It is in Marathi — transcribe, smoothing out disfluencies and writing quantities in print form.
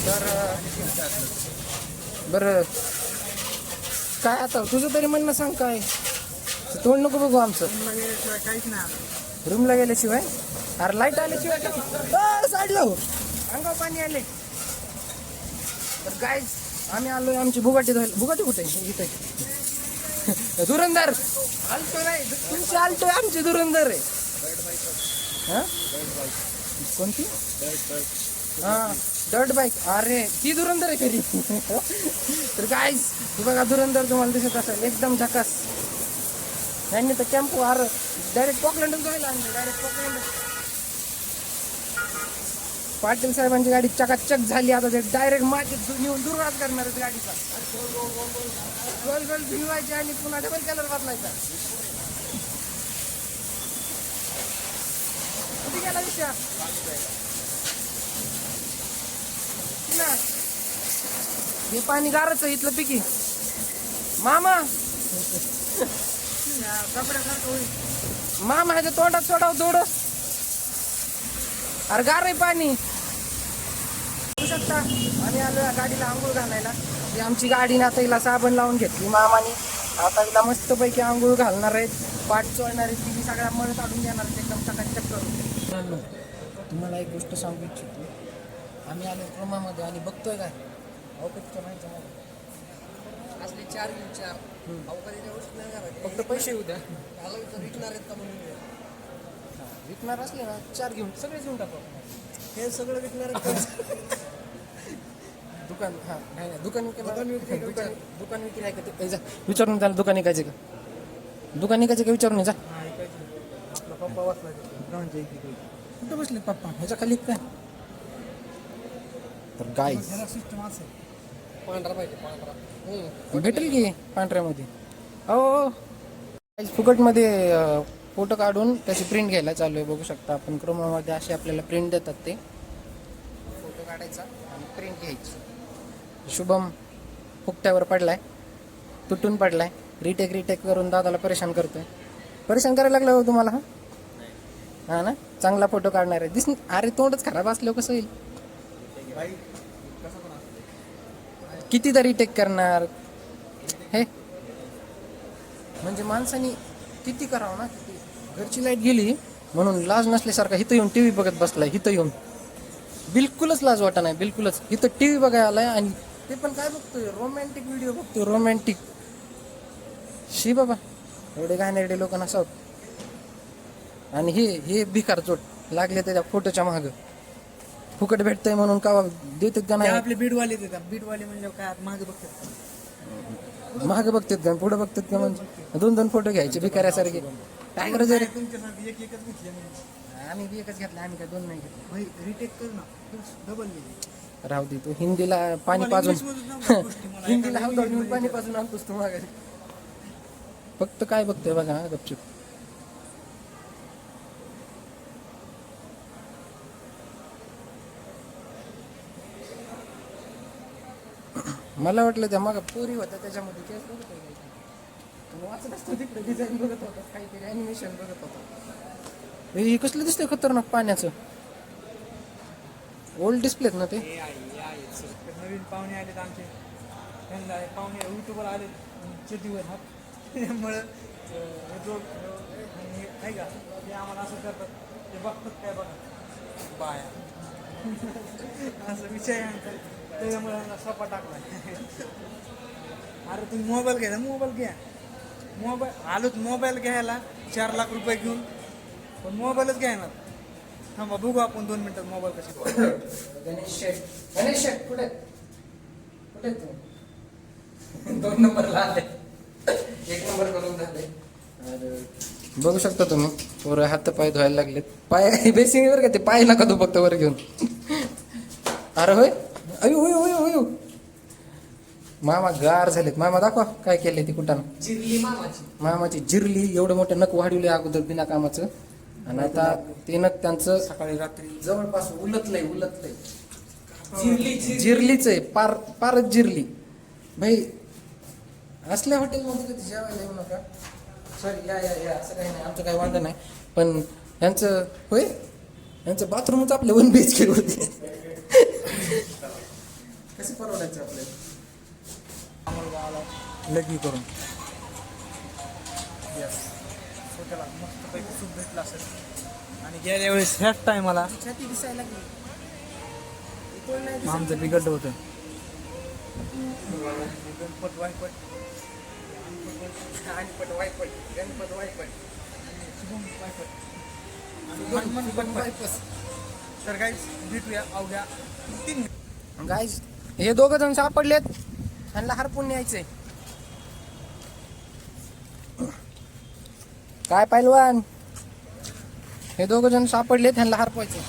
तर बरं काय आता तुझं तरी म्हणणं सांग काय तोंड नको बघू आमचं काहीच नाही रूमला गेल्याशिवाय अरे लाईट आल्याशिवाय साईड लावू अंगाव पाणी आले तर गाईज आम्ही आलोय आमची बुगाटी बुगाटी कुठे इथे धुरंधर आलतो नाही तुमची आलतोय आमची धुरंधर आहे हा कोणती हा डर्ट बाईक अरे ती धुरंधर आहे खरी तर गाईज तू बघा धुरंधर तुम्हाला दिसत असेल एकदम झकास यांनी तर टेम्पो अरे डायरेक्ट पॉकलँडच जायला आणले डायरेक्ट पॉकलँड पाटील साहेबांची गाडी चकाचक झाली आता ते डायरेक्ट मातीत नेऊन दुर्वास करणार गाडीचा गोल गोल भिजवायची आणि पुन्हा डबल कलर बदलायचा किती गेला विषय हे पाणी गारच इथलं पिकी मामा कपड्यासारखं होईल मामा ह्याच्या तोंडात सोडाव थोडं अरे गार आहे पाणी बघू शकता आम्ही आलो या गाडीला आंघोळ घालायला ही आमची गाडीने आता हिला साबण लावून घेतली मामाने आता हिला मस्तपैकी आंघोळ घालणार आहेत पाठ चोळणार आहेत ती सगळ्या मळ काढून देणार आहेत एकदम चकाचक करून तुम्हाला एक गोष्ट सांगू इच्छितो आम्ही आलो क्रोमामध्ये आणि बघतोय काय अवकतच्या माहिती असले 4 घेऊन 4 अवकाळीच्या गोष्टी नाही करायच्या फक्त पैसे येऊ द्या त्याला विचार विकणार आहेत का म्हणून विकणार असले ना 4 घेऊन सगळेच घेऊन टाकू हे सगळं विकणार आहेत दुकान हां नाही नाही दुकान दुकान विक्री आहे का ते जा विचारून त्याला दुकान विकायचे का दुकान विकायचे का विचारून जा आपला पप्पा वाचला कुठं बसले पप्पा ह्याच्या खाली काय तर गाय सिस्टम असेल पांढरा पाहिजे पांढरा भेटेल की पांढऱ्यामध्ये हो फुकटमध्ये फोटो काढून त्याची प्रिंट घ्यायला चालू आहे बघू शकता आपण क्रोमामध्ये असे आपल्याला प्रिंट देतात ते फोटो काढायचा आणि प्रिंट घ्यायची शुभम फुकट्यावर पडलाय तुटून पडलाय रिटेक करून दादाला परेशान करतोय परेशान करायला लागलं हो तुम्हाला हा ना चांगला फोटो काढणार आहे दिस अरे तोंडच खराब असल्यावर कसं होईल कितीदा रिटेक करणार हे म्हणजे माणसानी किती करावं ना किती घरची लाईट गेली म्हणून लाज नसल्यासारखा इथं येऊन टीव्ही बघत बसलाय इथं येऊन बिलकुलच लाज वाटा नाही बिलकुलच इथं टीव्ही बघायला आलाय आणि ते पण काय बघतोय रोमॅन्टिक व्हिडिओ बघतोय रोमॅन्टिक शी बाबा एवढे घाणेरडे लोक नसावत आणि हे भिकार चोट लागले त्याच्या फोटोच्या मागं फुकट भेटतंय म्हणून का देतात का नाही आपले बीडवाले देतात बीडवाले म्हणजे काय मागे बघतात मागे बघतात का पुढे बघतात का म्हणजे 2 फोटो घ्यायचे भिकाऱ्यासारखे काय करायचं रे तुमच्यासाठी एक एकच घेतली आम्ही बी एकच घेतला आम्ही काय 2 नाही घेतले भाई रिटेक कर ना डबल राहू दे तू हिंदीला पाणी पाजून हिंदीला हलवून पाणी पाजून आणतोस तू मागे फक्त काय बघतोय बघा गपचूप मला वाटलं त्या मग पोरी होता त्याच्यामध्ये केस बघत होता वाचत असतो तिकडे डिझाईन बघत होता काहीतरी ॲनिमेशन बघत होता हे कसलं दिसतंय खतरनाक पाण्याचं ओल्ड डिस्प्लेत ना ते नवीन पाहुणे आलेत आमचे त्यांना पाहुणे युट्यूबवर आले शेतीवर हात त्यामुळं आहे का ते आम्हाला असं करतात ते बघतात काय बघा बाया असं विषय आहे त्याच्यामुळे सपा टाकला अरे तुम्ही मोबाईल घ्या मोबाईल घ्या मोबाईल आलोच मोबाईल घ्यायला 4 लाख रुपये घेऊन पण मोबाईलच घ्यायला थांबा बघू आपण 2 मिनिटात मोबाईल कशी गणेश शेठ कुठे कुठे तू 2 नंबरला आले 1 नंबर करून झाले बघू शकता तुम्ही वर हात पाय धुवायला लागलेत पाय बेसिंग वर का ते पाय नका तू फक्त वर घेऊन अरे होय अयो होय होय होय मामा गार झालेत मामा दाखवा काय केलंय ती कुठं जिरली मामाची जिरली एवढं मोठं नक वाढवले अगोदर बिना कामाचं आणि आता ते नक त्यांचं सकाळी रात्री जवळपास उलटलंय जिरलीच आहे पारच जिरली भाई असल्या हॉटेलमध्ये कधी जेवायला येऊ नका सॉरी या असं काही नाही आमचं काही वांदा नाही पण यांचं होय यांचं बाथरूमच आपलं 1 BHK होते परवडायचं आपल्याला. आम्हाला गावाला लग्न करून यस त्याला मस्तपैकी सूप भेटलं असेल. आणि गेल्या वेळेस ह्याच टायमाला छाती दिसायला लागली. इकडून नाही दिसत. आमचं बिघडलं होतं. गणपत वायपट आणि पट वायपट, गणपत वायपट, शुभम वायपट आणि गणपत गणपत वायपस. तर काहीच भेटूया अवघ्या 3 गाईज हे दोघं जण सापडलेत, त्यांना हरपून न्यायचंय. काय पैलवान, हे दोघं जण सापडलेत, त्यांना हरपवायचे.